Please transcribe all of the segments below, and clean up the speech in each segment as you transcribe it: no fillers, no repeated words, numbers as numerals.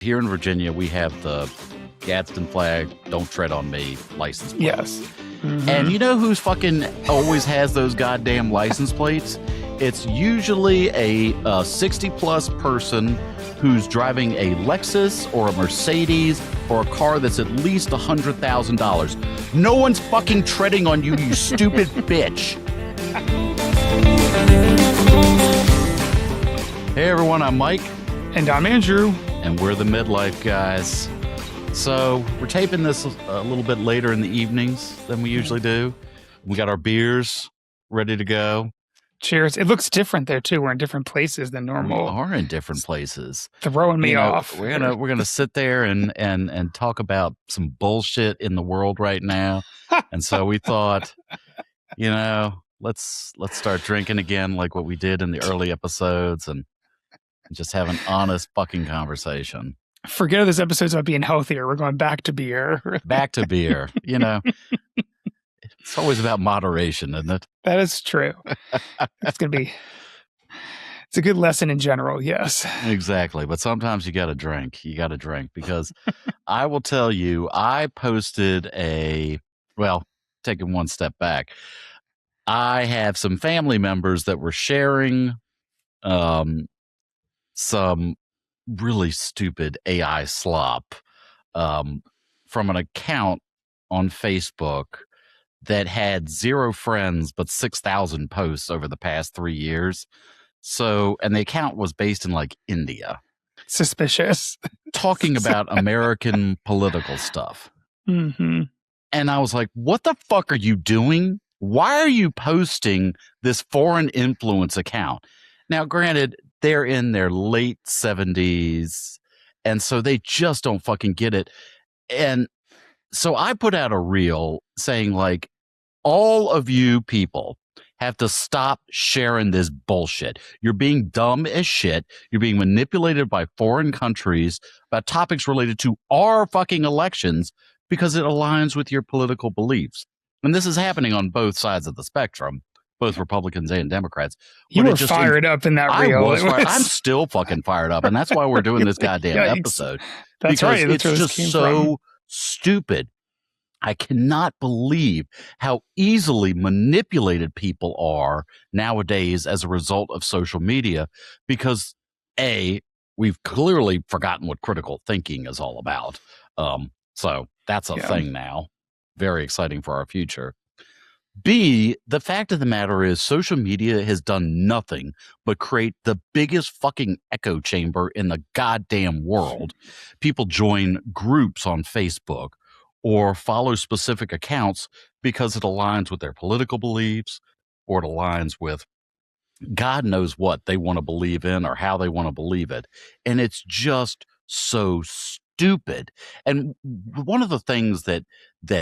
here in Virginia, we have the Gadsden flag, don't tread on me license plate. Yes. Mm-hmm. And you know who's fucking always has those goddamn license plates? It's usually a 60 plus person who's driving a Lexus or a Mercedes or a car that's at least $100,000. No one's fucking treading on you, you stupid bitch. Hey everyone, I'm Mike. And I'm Andrew. And we're the Midlife Guys. So we're taping this a little bit later in the evenings than we usually do. We got our beers ready to go. Cheers. It looks different there too. We're in different places than normal. We are in different places. Throwing me off. We're gonna sit there and talk about some bullshit in the world right now. And so we thought, let's start drinking again like what we did in the early episodes and just have an honest fucking conversation. Forget this episode's about being healthier. We're going back to beer. Back to beer. It's always about moderation, isn't it? That is true. It's a good lesson in general, yes. Exactly. But sometimes you got to drink. Because I will tell you, I posted taking one step back, I have some family members that were sharing some really stupid AI slop from an account on Facebook that had 0 friends but 6,000 posts over the past 3 years. So, and the account was based in like India. Suspicious. Talking about American political stuff. Mm-hmm. And I was like, what the fuck are you doing? Why are you posting this foreign influence account? Now, granted, they're in their late 70s, and so they just don't fucking get it. And so I put out a reel saying, like, all of you people have to stop sharing this bullshit. You're being dumb as shit. You're being manipulated by foreign countries about topics related to our fucking elections because it aligns with your political beliefs. And this is happening on both sides of the spectrum, both Republicans and Democrats. You were fired up in that reel. I'm still fucking fired up. And that's why we're doing this goddamn episode. That's right. It's just so stupid. I cannot believe how easily manipulated people are nowadays as a result of social media because, A, we've clearly forgotten what critical thinking is all about. So that's a thing now. Very exciting for our future. B, the fact of the matter is social media has done nothing but create the biggest fucking echo chamber in the goddamn world. People join groups on Facebook or follow specific accounts because it aligns with their political beliefs or it aligns with God knows what they want to believe in or how they want to believe it. And it's just so stupid. And one of the things that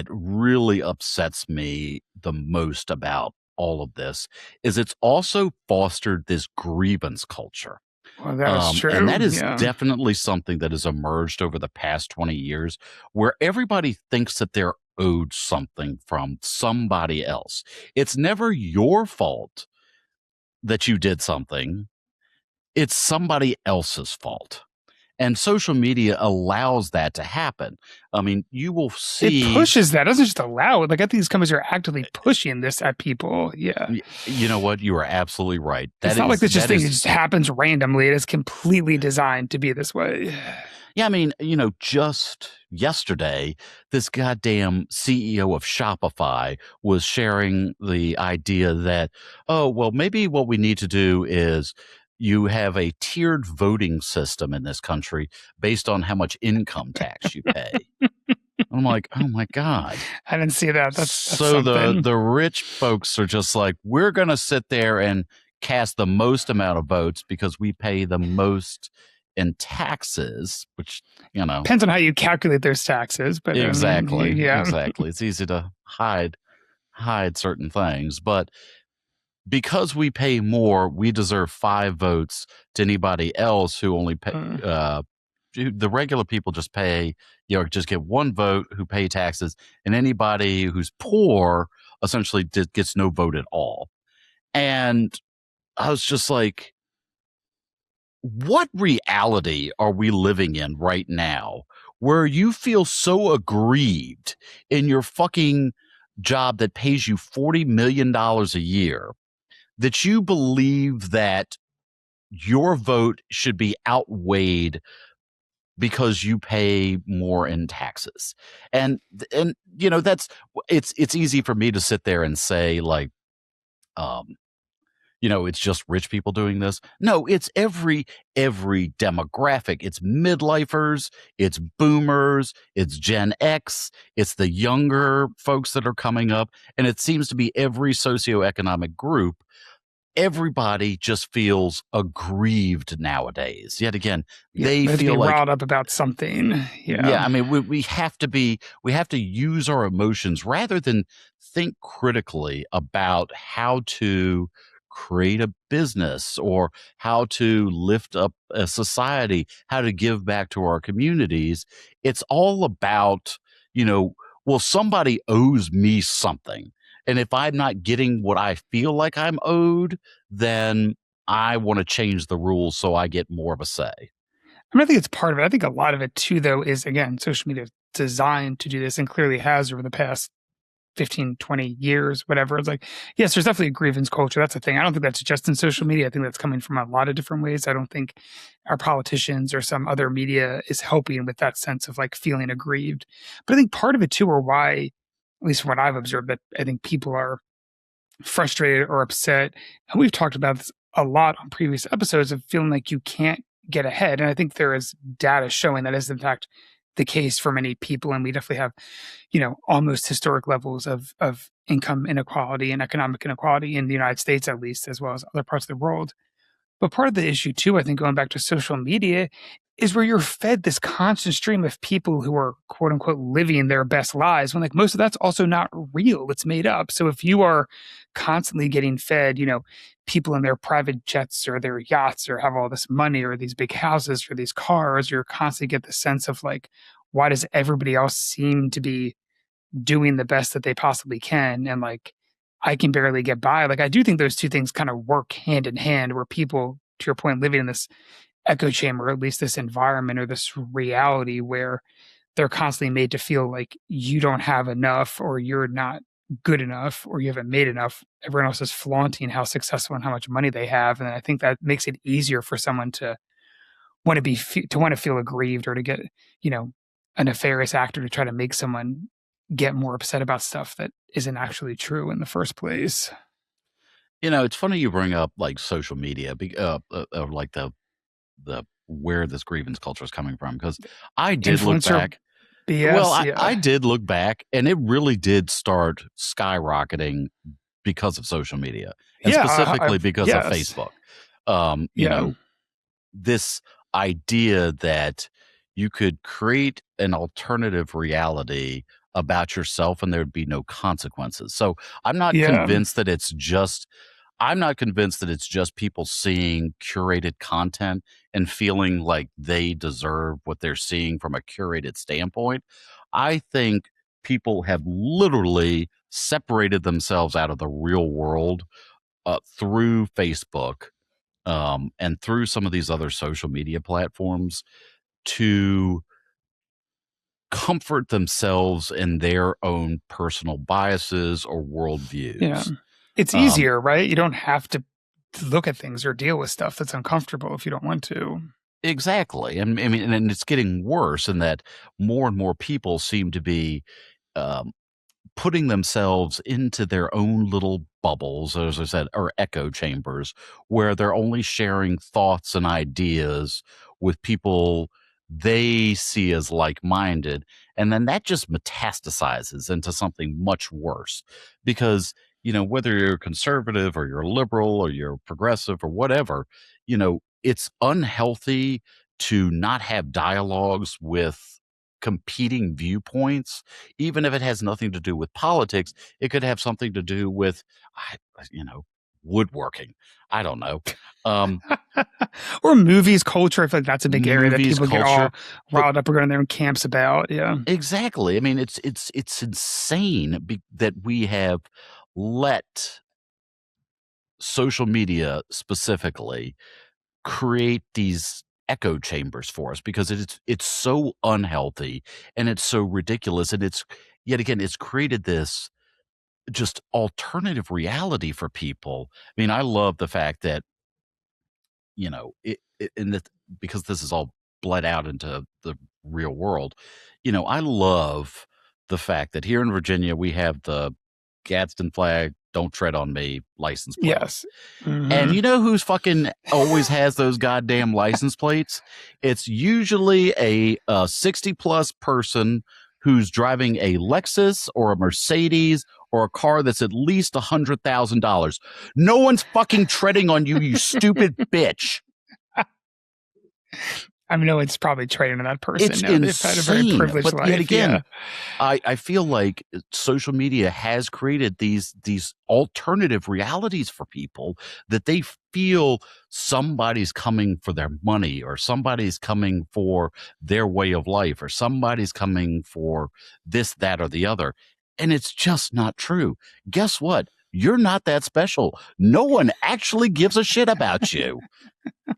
really upsets me the most about all of this is it's also fostered this grievance culture. Well, that's true. And that is definitely something that has emerged over the past 20 years where everybody thinks that they're owed something from somebody else. It's never your fault that you did something. It's somebody else's fault. And social media allows that to happen. I mean, you will see. It pushes that. It doesn't just allow it. Like, I think these companies are actively pushing this at people. Yeah. You know what? You are absolutely right. It's not like this thing just happens randomly. It is completely designed to be this way. Yeah, I mean, just yesterday, this goddamn CEO of Shopify was sharing the idea that, maybe what we need to do is you have a tiered voting system in this country based on how much income tax you pay. I'm like, oh my God. I didn't see that. That's so something. the rich folks are just like, we're going to sit there and cast the most amount of votes because we pay the most in taxes, which, depends on how you calculate those taxes. But exactly. Exactly. It's easy to hide certain things, but because we pay more, we deserve 5 votes to anybody else who only pay. The regular people just pay, just get 1 vote who pay taxes, and anybody who's poor essentially gets no vote at all. And I was just like, what reality are we living in right now where you feel so aggrieved in your fucking job that pays you $40 million a year that you believe that your vote should be outweighed because you pay more in taxes? And you know, it's easy for me to sit there and say, like, um you know, it's just rich people doing this. No, it's every demographic. It's midlifers, it's boomers, it's Gen X, it's the younger folks that are coming up, and it seems to be every socioeconomic group. Everybody just feels aggrieved nowadays. Yet again, Yeah, they they have to be feel like, riled up about something. yeah, Yeah. I mean, we have to use our emotions rather than think critically about how to create a business or how to lift up a society, how to give back to our communities. It's all about, you know, well, somebody owes me something. And if I'm not getting what I feel like I'm owed, then I want to change the rules so I get more of a say. I mean, I think it's part of it. I think a lot of it too, though, is again, social media is designed to do this and clearly has over the past 15, 20 years, whatever. It's like, yes, there's definitely a grievance culture. That's a thing. I don't think that's just in social media. I think that's coming from a lot of different ways. I don't think our politicians or some other media is helping with that sense of like feeling aggrieved. But I think part of it too, or why, at least from what I've observed, that I think people are frustrated or upset. And we've talked about this a lot on previous episodes of feeling like you can't get ahead. And I think there is data showing that is in fact the case for many people. And we definitely have, almost historic levels of income inequality and economic inequality in the United States, at least, as well as other parts of the world. But part of the issue too, I think, going back to social media, is where you're fed this constant stream of people who are quote unquote living their best lives when like most of that's also not real. It's made up. So if you are constantly getting fed, people in their private jets or their yachts or have all this money or these big houses or these cars, you're constantly get the sense of like, why does everybody else seem to be doing the best that they possibly can? And like, I can barely get by. Like, I do think those two things kind of work hand in hand where people, to your point, living in this echo chamber, or at least this environment or this reality where they're constantly made to feel like you don't have enough or you're not good enough or you haven't made enough. Everyone else is flaunting how successful and how much money they have. And I think that makes it easier for someone to want to feel aggrieved or to get, you know, a nefarious actor to try to make someone get more upset about stuff that isn't actually true in the first place. You know, it's funny you bring up like social media, like the where this grievance culture is coming from, because I did look Influencer back. Well, BS, I yeah. did look back, and it really did start skyrocketing because of social media, and Yeah, specifically I've because of yes. Facebook. You Yeah. know, this idea that you could create an alternative reality about yourself and there'd be no consequences. So Yeah. I'm not convinced that it's just people seeing curated content and feeling like they deserve what they're seeing from a curated standpoint. I think people have literally separated themselves out of the real world through Facebook and through some of these other social media platforms to comfort themselves in their own personal biases or Yeah. worldviews. It's Um, easier, right? You don't have to look at things or deal with stuff that's uncomfortable if you don't want to. exactly. And I mean, and it's getting worse in that more and more people seem to be um, putting themselves into their own little bubbles, as I said, or echo chambers, where they're only sharing thoughts and ideas with people they see as like minded. And then that just metastasizes into something much worse because, you know, whether you're conservative or you're liberal or you're progressive or whatever, you know, it's unhealthy to not have dialogues with competing viewpoints, even if it has nothing to do with politics. It could have something to do with, you know, woodworking. I don't know. Um, Or movies culture, I feel like that's a big area that movies, people get all culture, but riled up or go in their own camps about. Yeah. exactly. I mean, it's insane that we have let social media specifically create these echo chambers for us because it's so unhealthy and it's so ridiculous, and it's yet again it's created this just alternative reality for people. I mean, I love the fact that, in that, because this is all bled out into the real world. I love the fact that here in Virginia we have the Gadsden flag, "Don't tread on me" license plate. Yes. And you know who's fucking always has those goddamn license plates? It's usually a 60 plus person who's driving a Lexus or a Mercedes or a car that's at least $100,000. No one's fucking treading on you, you stupid bitch. I mean, no, it's probably trading on that person. It's They've had a very insane. privileged But life. yet again, yeah. I feel like social media has created these alternative realities for people that they feel somebody's coming for their money, or somebody's coming for their way of life, or somebody's coming for this, that, or the other. And it's just not true. Guess what? You're not that special. No one actually gives a shit about you.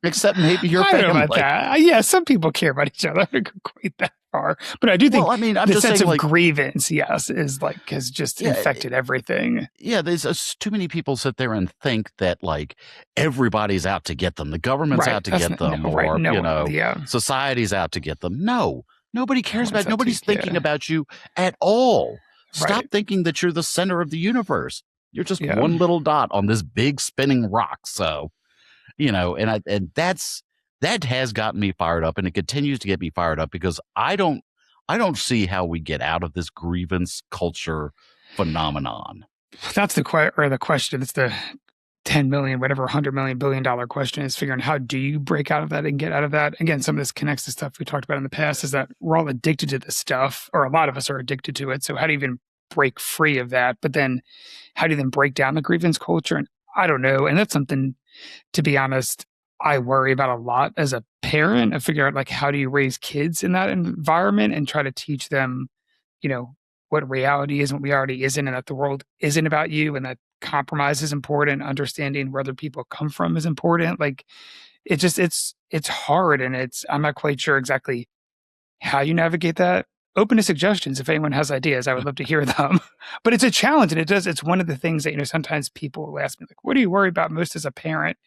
Except maybe your I family. don't know about that. Yeah, some people care about each other. I don't go quite that far, but I do think Well, I mean, I'm the just sense saying, of like, grievance, yes, is like has just Yeah, infected everything. yeah, there's too many people sit there and think that like everybody's out to get them. The government's Right. out to That's get them, no, right. or No, yeah. society's out to get them. No, nobody cares Everyone's about. out to- Nobody's thinking yeah. about you at all. Stop Right. thinking that you're the center of the universe. You're just Yeah. one little dot on this big spinning rock. So, and that has gotten me fired up, and it continues to get me fired up because I don't see how we get out of this grievance culture phenomenon. That's the question. It's the 10 million, whatever, $100 million, $1 billion question is figuring how do you break out of that and get out of that? Again, some of this connects to stuff we talked about in the past, is that we're all addicted to this stuff, or a lot of us are addicted to it. So how do you even break free of that? But then how do you then break down the grievance culture? And I don't know. And that's something, to be honest, I worry about a lot as a parent. I figure out like, how do you raise kids in that environment and try to teach them, what reality is and what reality isn't, and that the world isn't about you, and that compromise is important. Understanding where other people come from is important. Like it's hard, and I'm not quite sure exactly how you navigate that. Open to suggestions. If anyone has ideas, I would love to hear them. But it's a challenge, and it's one of the things that, sometimes people will ask me, like, what do you worry about most as a parent?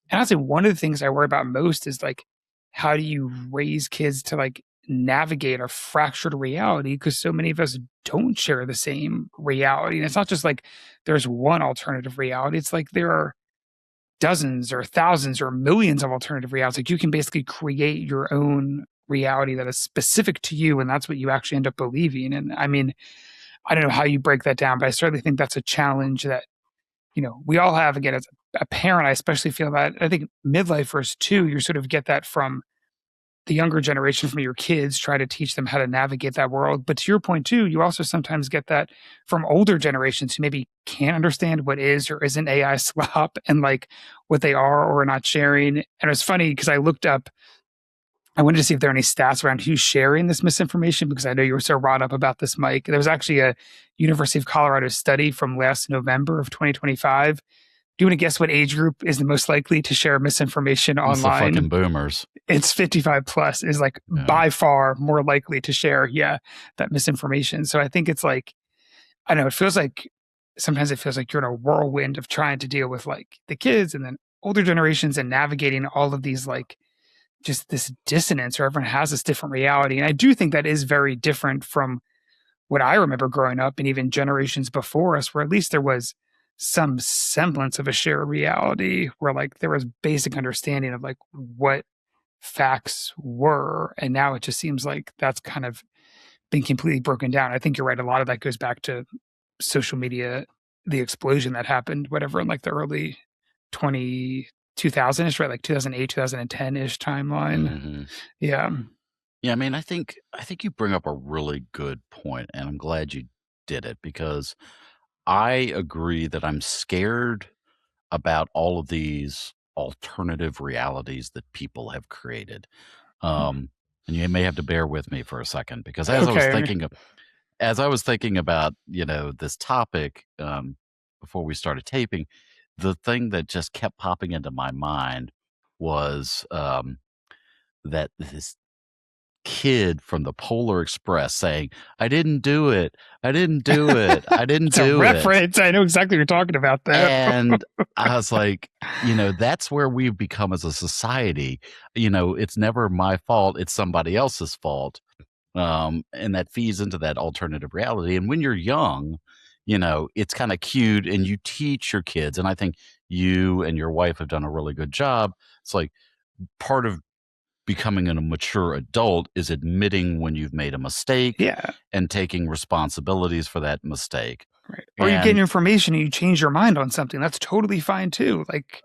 And I'd say one of the things I worry about most is like, how do you raise kids to like navigate a fractured reality? Because so many of us don't share the same reality. And it's not just like there's one alternative reality. It's like there are dozens or thousands or millions of alternative realities. Like you can basically create your own reality that is specific to you. And that's what you actually end up believing. And I mean, I don't know how you break that down, but I certainly think that's a challenge that, we all have. Again, as a parent, I especially feel that. I think midlifers too, you sort of get that from the younger generation, from your kids, try to teach them how to navigate that world. But to your point too, you also sometimes get that from older generations who maybe can't understand what is or isn't AI slop, and like what they are or are not sharing. And it's funny because I wanted to see if there are any stats around who's sharing this misinformation, because I know you were so wrought up about this, Mike. There was actually a University of Colorado study from last November of 2025. Do you want to guess what age group is the most likely to share misinformation It's the online? fucking boomers. It's 55 plus is like by far more likely to share, that misinformation. So I think it's like, I don't know, sometimes it feels like you're in a whirlwind of trying to deal with like the kids and then older generations and navigating all of these, like just this dissonance where everyone has this different reality. And I do think that is very different from what I remember growing up and even generations before us, where at least there was some semblance of a shared reality, where like there was basic understanding of like what facts were. And now it just seems like that's kind of been completely broken down. I think you're right. A lot of that goes back to social media, the explosion that happened, whatever, in like the early 2000-ish, right? Like 2008, 2010-ish timeline. Mm-hmm. Yeah. Yeah, I mean, I think you bring up a really good point, and I'm glad you did it, because I agree that I'm scared about all of these alternative realities that people have created. And you may have to bear with me for a second, because as I was thinking about, this topic before we started taping, the thing that just kept popping into my mind was that this kid from the Polar Express saying, "I didn't do it. I didn't do it. I didn't It's a do it." reference. I know exactly what you're talking about, though. And I was like, that's where we've become as a society. It's never my fault, it's somebody else's fault. And that feeds into that alternative reality. And when you're young, it's kind of cute and you teach your kids. And I think you and your wife have done a really good job. It's like part of becoming a mature adult is admitting when you've made a mistake Yeah. and taking responsibilities for that mistake. Right. Or you get And information and you change your mind on something. That's totally fine too. Like,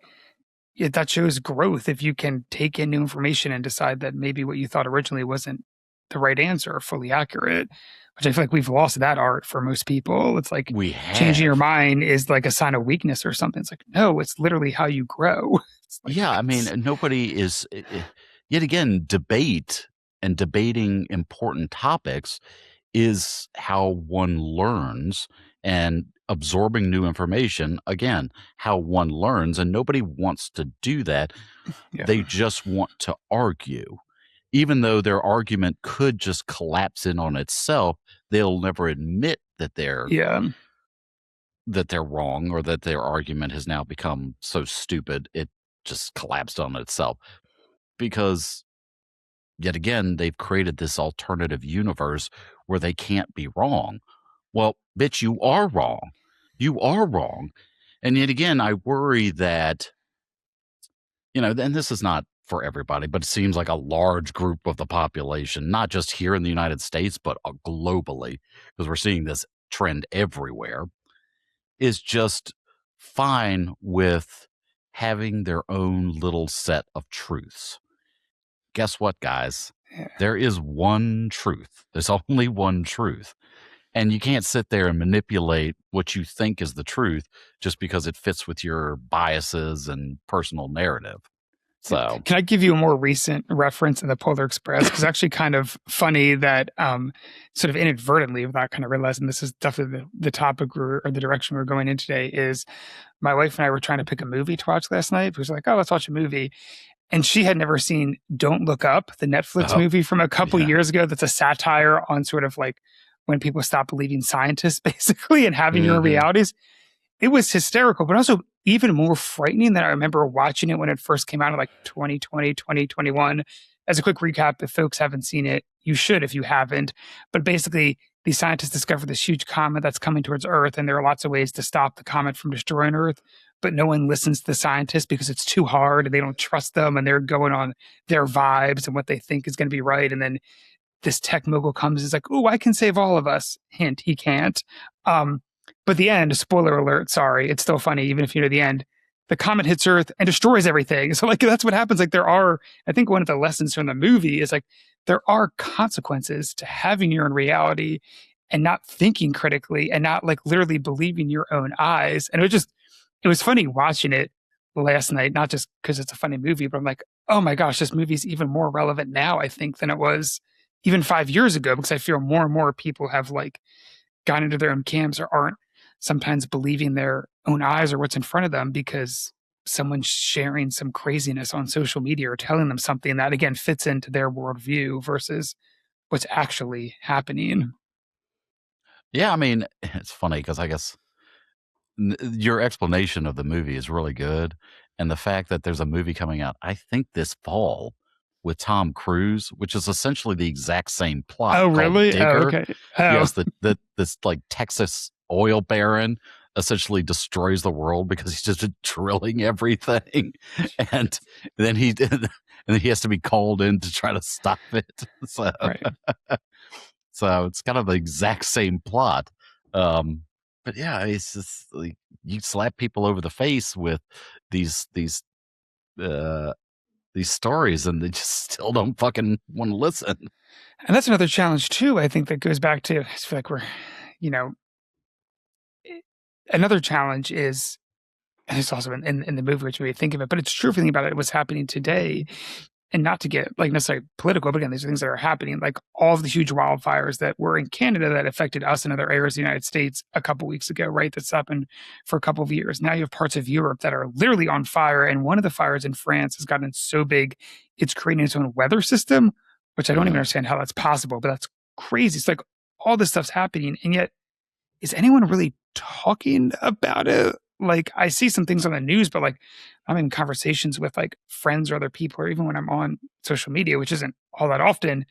that shows growth if you can take in new information and decide that maybe what you thought originally wasn't the right answer or fully accurate, which I feel like we've lost that art for most people. It's like we changing your have. mind is like a sign of weakness or something. It's like, no, it's literally how you grow. It's like, Yeah, I mean, nobody is yet again, debate and debating important topics is how one learns, and absorbing new information, again, how one learns, and nobody wants to do that. yeah. They just want to argue. Even though their argument could just collapse in on itself, they'll never admit Yeah. that they're wrong, or that their argument has now become so stupid it just collapsed on itself. Because yet again, they've created this alternative universe where they can't be wrong. Well, bitch, you are wrong. You are wrong. And yet again, I worry that, and this is not for everybody, but it seems like a large group of the population, not just here in the United States, but globally, because we're seeing this trend everywhere, is just fine with having their own little set of truths. Guess what, guys? Yeah. There is one truth. There's only one truth. And you can't sit there and manipulate what you think is the truth just because it fits with your biases and personal narrative. So, Can I give you a more recent reference in the Polar Express? Because actually kind of funny that sort of inadvertently, without kind of realizing this is definitely the topic or the direction we're going in today, is my wife and I were trying to pick a movie to watch last night. We was like, oh, let's watch a movie. And she had never seen Don't Look Up, the Netflix movie from a couple years ago that's a satire on sort of like when people stop believing scientists, basically, and having your realities. It was hysterical, but also even more frightening than I remember watching it when it first came out in like 2020, 2021. As a quick recap, if folks haven't seen it, you should if you haven't. But basically, these scientists discover this huge comet that's coming towards Earth, and there are lots of ways to stop the comet from destroying Earth. But no one listens to the scientists because it's too hard and they don't trust them, and they're going on their vibes and what they think is going to be right. And then this tech mogul comes and is like, "Oh, I can save all of us." Hint, he can't. But the end, spoiler alert, sorry, it's still funny, even if you know the end. The comet hits Earth and destroys everything. So, like, that's what happens. Like, I think one of the lessons from the movie is like, there are consequences to having your own reality and not thinking critically and not like literally believing your own eyes. And it was funny watching it last night, not just because it's a funny movie, but I'm like, oh my gosh, this movie's even more relevant now, I think, than it was even 5 years ago, because I feel more and more people have like gone into their own camps or aren't sometimes believing their own eyes or what's in front of them because someone's sharing some craziness on social media or telling them something that again fits into their worldview versus what's actually happening. yeah, I mean, it's funny because I guess your explanation of the movie is really good. And the fact that there's a movie coming out, I think this fall, with Tom Cruise, which is essentially the exact same plot. Oh, called really? Oh, Digger. okay. Oh, Yes, this like Texas oil baron essentially destroys the world because he's just drilling everything, and then he and then he has to be called in to try to stop it. So, right. so it's kind of the exact same plot. But yeah, it's just like you slap people over the face with these uh these stories, and they just still don't fucking want to listen. And that's another challenge too. I think that goes back to, I feel like we're, you know, another challenge is, and it's also in the movie, which made me think of it, but it's true if you think about it, what's happening today and not to get like necessarily political, but again, these are things that are happening. Like all of the huge wildfires that were in Canada that affected us and other areas of the United States a couple weeks ago, right? That's happened for a couple of years. Now you have parts of Europe that are literally on fire. And one of the fires in France has gotten so big, it's creating its own weather system, which I don't even understand how that's possible, but that's crazy. It's like all this stuff's happening. And yet, is anyone really talking about it? Like I see some things on the news, but like I'm in conversations with like friends or other people, or even when I'm on social media, which isn't all that often,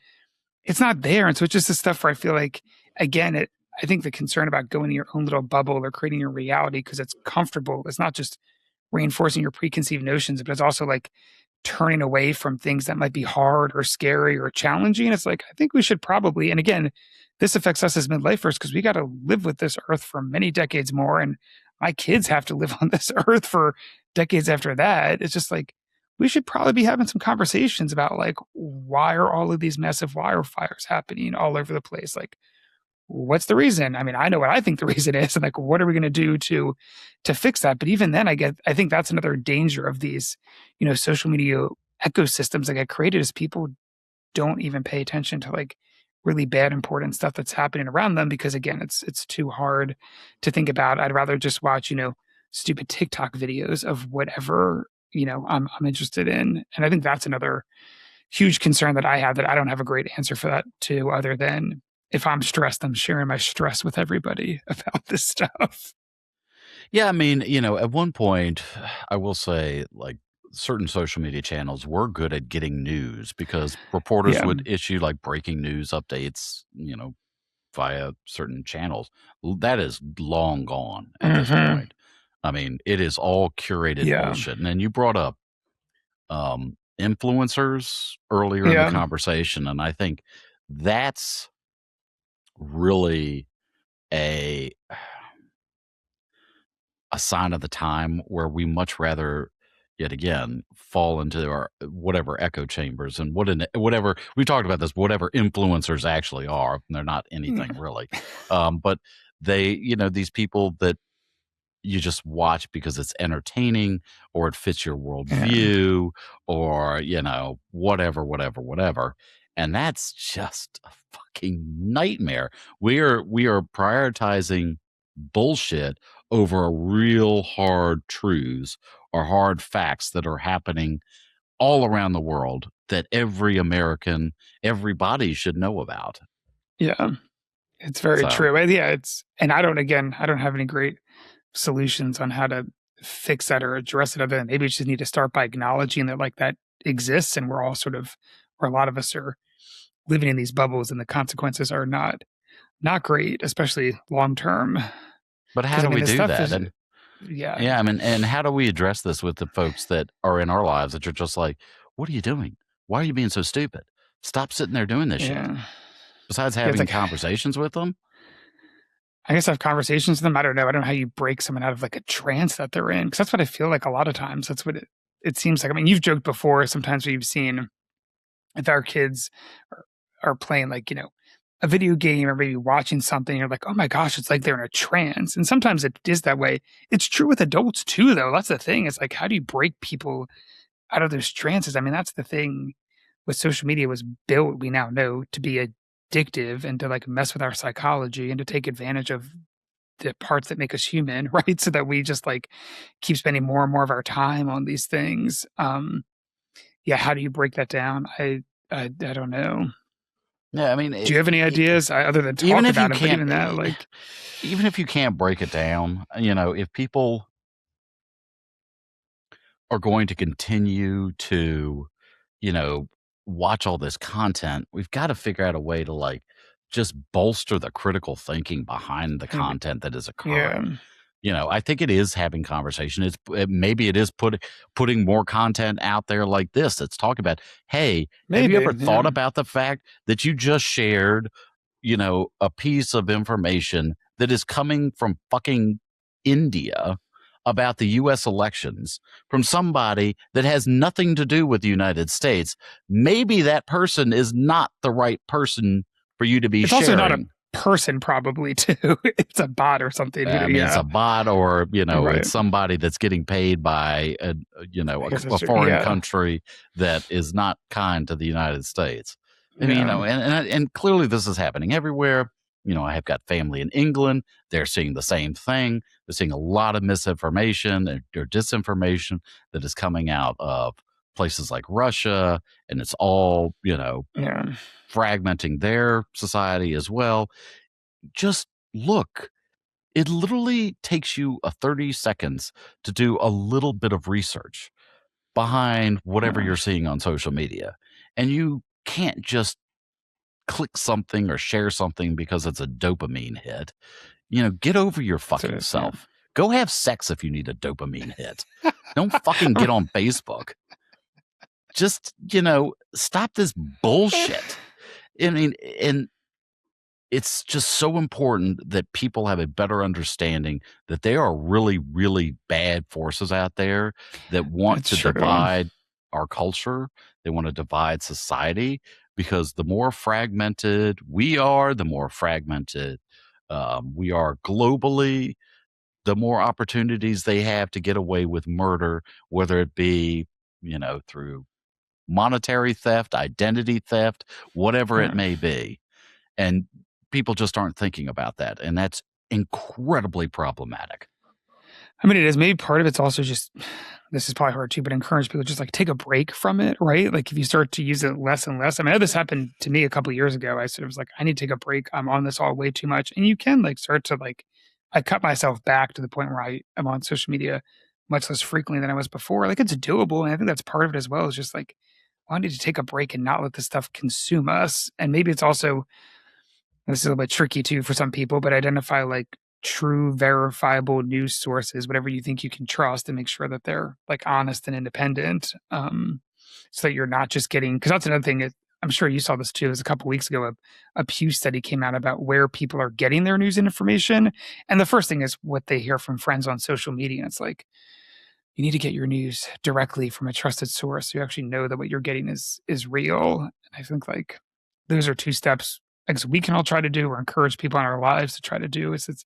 it's not there. And so it's just the stuff where I feel like, again, I think the concern about going in your own little bubble or creating your reality because it's comfortable, it's not just reinforcing your preconceived notions, but it's also like turning away from things that might be hard or scary or challenging. It's like, I think we should probably, and again, this affects us as midlifers because we got to live with this earth for many decades more. And my kids have to live on this earth for decades after that. It's just like, we should probably be having some conversations about like, why are all of these massive wildfires happening all over the place? Like, what's the reason? I mean, I know what I think the reason is, and like, what are we going to do to fix that? But even then, I think that's another danger of these, social media ecosystems that get created is people don't even pay attention to like really bad, important stuff that's happening around them because again, it's too hard to think about. I'd rather just watch, stupid TikTok videos of whatever, I'm interested in. And I think that's another huge concern that I have that I don't have a great answer for that too, other than if I'm stressed, I'm sharing my stress with everybody about this stuff. Yeah, I mean, at one point, I will say, like, certain social media channels were good at getting news because reporters Yeah. would issue like breaking news updates, via certain channels. That is long gone at this Hmm. point. I mean, it is all curated Yeah. bullshit. And then you brought up influencers earlier in the Yeah. conversation, and I think that's really a sign of the time where we much rather yet again fall into our whatever echo chambers and whatever we talked about this, whatever influencers actually are. They're not anything really, but they, these people that you just watch because it's entertaining or it fits your worldview or whatever, and that's just a fucking nightmare. We are prioritizing bullshit over real hard truths or hard facts that are happening all around the world that everybody should know about. Yeah. It's very So, true. And yeah, and I don't have any great solutions on how to fix that or address it other than maybe we just need to start by acknowledging that like that exists and we're all or a lot of us are living in these bubbles and the consequences are not great, especially long term. but how do we do that? And Yeah. I mean, and how do we address this with the folks that are in our lives that you're just like, what are you doing? Why are you being so stupid? Stop sitting there doing this shit. Besides having like, conversations with them. I guess I have conversations with them. I don't know how you break someone out of like a trance that they're in. Cause that's what I feel like a lot of times. That's what it seems like. I mean, you've joked before sometimes we've seen if our kids are playing like, a video game or maybe watching something, you're like, oh my gosh, it's like they're in a trance. And sometimes it is that way. It's true with adults too, though. That's the thing. It's like, how do you break people out of those trances? I mean, that's the thing with social media was built, we now know, to be addictive and to like mess with our psychology and to take advantage of the parts that make us human, right? So that we just like keep spending more and more of our time on these things. Yeah, how do you break that down? I don't know. Yeah, I mean, do you have any ideas other than talk even if about you it? Can't, even that, like, even if you can't break it down, if people are going to continue to, watch all this content, we've got to figure out a way to like just bolster the critical thinking behind the content that is occurring. I think it is having conversation. Maybe it is putting more content out there like this. That's talking about, hey, have you ever thought about the fact that you just shared, a piece of information that is coming from fucking India about the U.S. elections from somebody that has nothing to do with the United States? Maybe that person is not the right person for you to be sharing. Also not a person probably too. It's a bot or something. I mean, it's Yeah, a bot, or right. it's somebody that's getting paid by I guess a that's true. foreign Yeah, country that is not kind to the United States. I mean, yeah, and clearly this is happening everywhere. I have got family in England. They're seeing the same thing. They're seeing a lot of misinformation or disinformation that is coming out of places like Russia, and it's all yeah. fragmenting their society as well. Just look, it literally takes you a 30 seconds to do a little bit of research behind whatever Yeah. you're seeing on social media. And you can't just click something or share something because it's a dopamine hit. Get over your So fucking it's, yeah. self. Go have sex if you need a dopamine hit. Don't fucking get on Facebook. Just, stop this bullshit. I mean, and it's just so important that people have a better understanding that there are really, really bad forces out there that want It's to true. divide our culture. They want to divide society, because the more fragmented we are, the more fragmented we are globally, the more opportunities they have to get away with murder, whether it be, through monetary theft, identity theft, whatever it Yeah. may be. And people just aren't thinking about that. And that's incredibly problematic. I mean, it is. Maybe part of it's also just, this is probably hard too, but encourage people to just like take a break from it, right? Like if you start to use it less and less. I mean, I know this happened to me a couple of years ago. I sort of was like, I need to take a break. I'm on this all way too much. And you can like start to like, I cut myself back to the point where I am on social media much less frequently than I was before. Like it's doable. And I think that's part of it as well, is just like, I need to take a break and not let this stuff consume us. And maybe it's also, this is a little bit tricky too for some people, but identify like true verifiable news sources, whatever you think you can trust, and make sure that they're like honest and independent. So that you're not just getting, because that's another thing that I'm sure you saw this too. It was a couple weeks ago, a Pew study came out about where people are getting their news and information. And the first thing is what they hear from friends on social media. And it's like, you need to get your news directly from a trusted source, so you actually know that what you're getting is real. And I think like those are two steps like we can all try to do or encourage people in our lives to try to do, is it's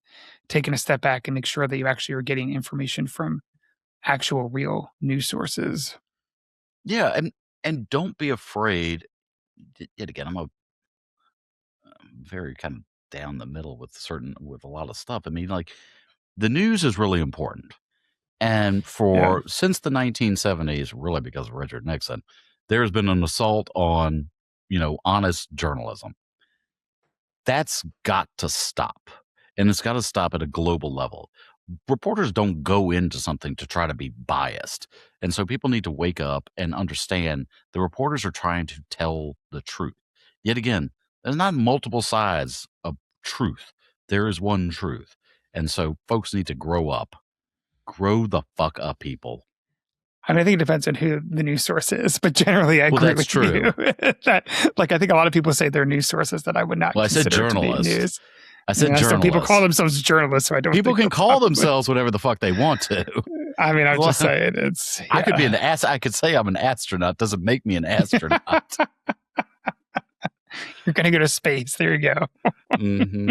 taking a step back and make sure that you actually are getting information from actual real news sources. Yeah. And don't be afraid. Yet again, I'm very kind of down the middle with a lot of stuff. I mean, like, the news is really important. And Yeah. since the 1970s, really because of Richard Nixon, there's been an assault on, honest journalism. That's got to stop. And it's got to stop at a global level. Reporters don't go into something to try to be biased. And so people need to wake up and understand the reporters are trying to tell the truth. Yet again, there's not multiple sides of truth. There is one truth. And so folks need to grow up. Grow the fuck up, people. And I think it depends on who the news source is, but generally I Well, agree that's with true. you. That, like, I think a lot of people say they're news sources that I would not Well, I said consider to be journalist. news. I said Yeah, some people call journalist. themselves journalists, so I don't People think can that's call probably, themselves whatever the fuck they want to. I mean, I'm Well, just saying it's, I could be yeah. I could say I'm an astronaut. Doesn't make me an astronaut. You're going to go to space. There you go. hmm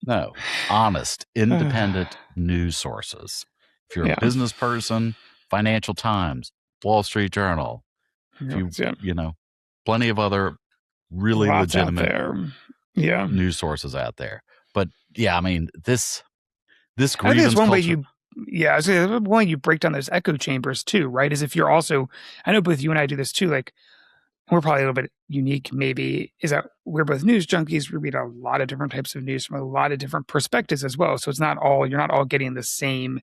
No, honest, independent news sources. If you're a Yeah. business person, Financial Times, Wall Street Journal, if Yeah. plenty of other really Lots out legitimate there. Yeah. news sources out there. But yeah, I mean, this I think there's grievance one way culture. I was gonna say, one way you break down those echo chambers too, right? Is if you're also, I know both you and I do this too, like we're probably a little bit unique maybe, is that we're both news junkies. We read a lot of different types of news from a lot of different perspectives as well. So it's not all, you're not all getting the same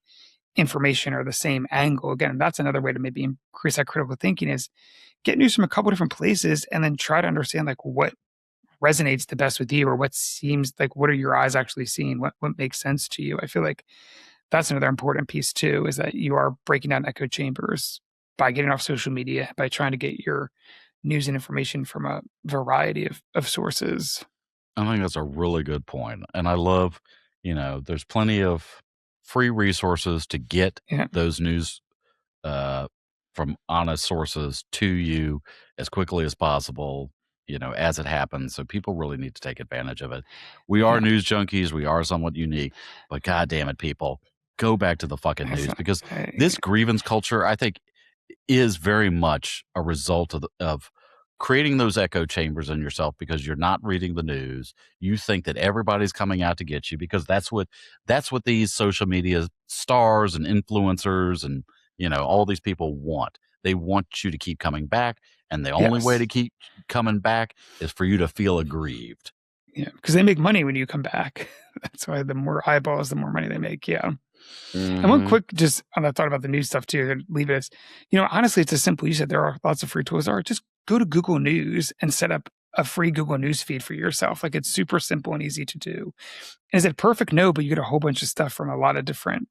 information or the same angle. Again, that's another way to maybe increase that critical thinking, is get news from a couple different places and then try to understand like what resonates the best with you, or what seems like, what are your eyes actually seeing, what makes sense to you. I feel like that's another important piece too, is that you are breaking down echo chambers by getting off social media, by trying to get your news and information from a variety of sources. I think that's a really good point. And I love, there's plenty of free resources to get Yeah. those news from honest sources to you as quickly as possible as it happens. So people really need to take advantage of it. We are news junkies. We are somewhat unique, but God damn it, people, go back to the fucking news, because this grievance culture, I think, is very much a result of creating those echo chambers in yourself, because you're not reading the news. You think that everybody's coming out to get you, because that's what these social media stars and influencers and all these people want. They want you to keep coming back, and the only way to keep coming back is for you to feel aggrieved. Yeah, because they make money when you come back. That's why the more eyeballs, the more money they make. Yeah. And one quick, just on that thought about the news stuff too, to leave it as, honestly, it's as simple. You said there are lots of free tools. Just go to Google News and set up a free Google News feed for yourself. Like, it's super simple and easy to do. And is it perfect? No, but you get a whole bunch of stuff from a lot of different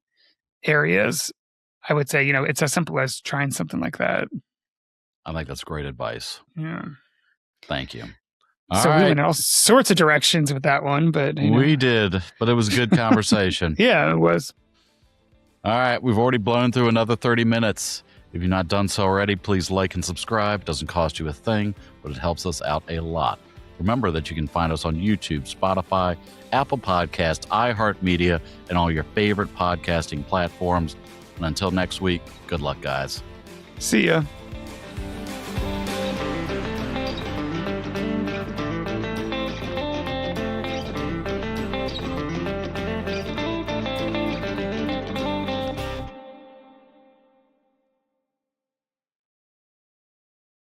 areas. I would say, it's as simple as trying something like that. I think that's great advice. Yeah. Thank you. So we went in all sorts of directions with that one, but we did, but it was a good conversation. Yeah, it was. All right, we've already blown through another 30 minutes. If you've not done so already, please like and subscribe. It doesn't cost you a thing, but it helps us out a lot. Remember that you can find us on YouTube, Spotify, Apple Podcasts, iHeartMedia, and all your favorite podcasting platforms. And until next week, good luck, guys. See ya.